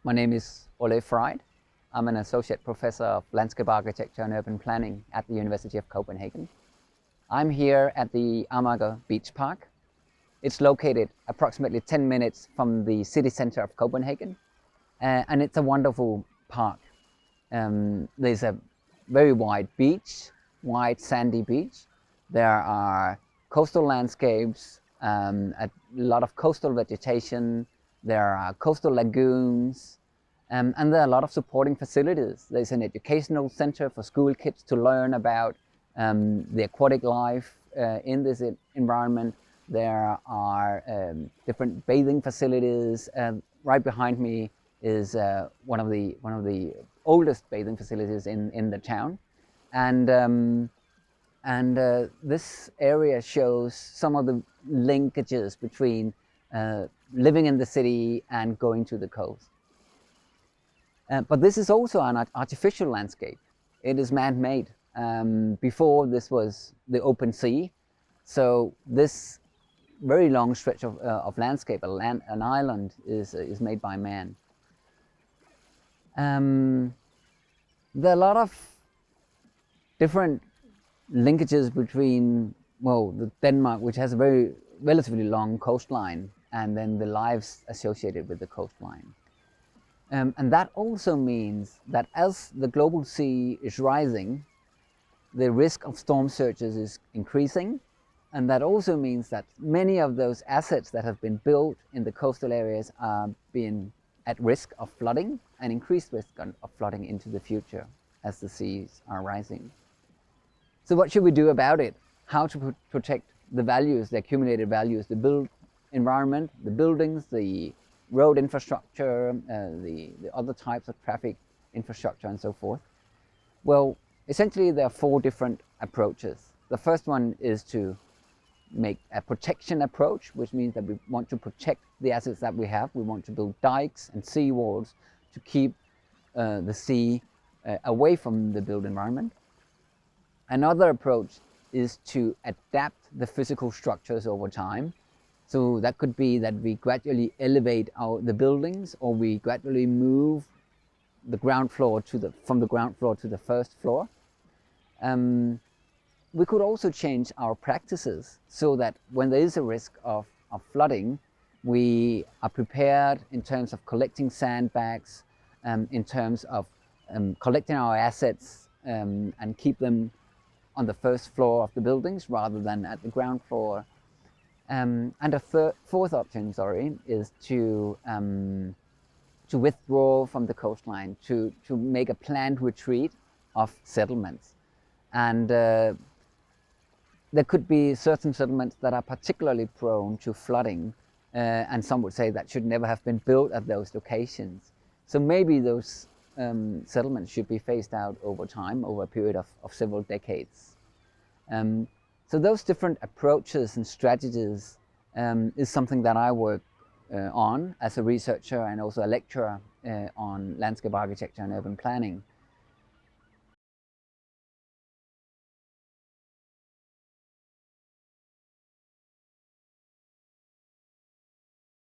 My name is Ole Fryd. I'm an associate professor of landscape architecture and urban planning at the University of Copenhagen. I'm here at the Amager Beach Park. It's located approximately 10 minutes from the city center of Copenhagen, and it's a wonderful park. There's a very wide beach, wide sandy beach. There are coastal landscapes, a lot of coastal vegetation. There are coastal lagoons, and there are a lot of supporting facilities. There's an educational center for school kids to learn about the aquatic life in this environment. There are different bathing facilities. Right behind me is one of the oldest bathing facilities in the town, and this area shows some of the linkages between living in the city and going to the coast. But this is also an artificial landscape. It is man-made. Before this was the open sea, so this very long stretch of landscape, an island, is made by man. There are a lot of different linkages between, well, the Denmark, which has a very relatively long coastline, and then the lives associated with the coastline. And that also means that as the global sea is rising, the risk of storm surges is increasing. And that also means that many of those assets that have been built in the coastal areas are being at risk of flooding, and increased risk of flooding into the future as the seas are rising. So what should we do about it? How to protect the values, the accumulated values, the built environment, the buildings, the road infrastructure, the other types of traffic infrastructure and so forth? Well, essentially there are four different approaches. The first one is to make a protection approach, which means that we want to protect the assets that we have. We want to build dikes and seawalls to keep the sea away from the built environment. Another approach is to adapt the physical structures over time. So that could be that we gradually elevate the buildings, or we gradually move the ground floor from the ground floor to the first floor. We could also change our practices so that when there is a risk of flooding, we are prepared in terms of collecting sandbags, in terms of collecting our assets and keep them on the first floor of the buildings rather than at the ground floor. And a fourth option, is to withdraw from the coastline, to make a planned retreat of settlements. And there could be certain settlements that are particularly prone to flooding, and some would say that should never have been built at those locations. So maybe those settlements should be phased out over time, over a period of several decades. So those different approaches and strategies is something that I work on as a researcher and also a lecturer on landscape architecture and urban planning.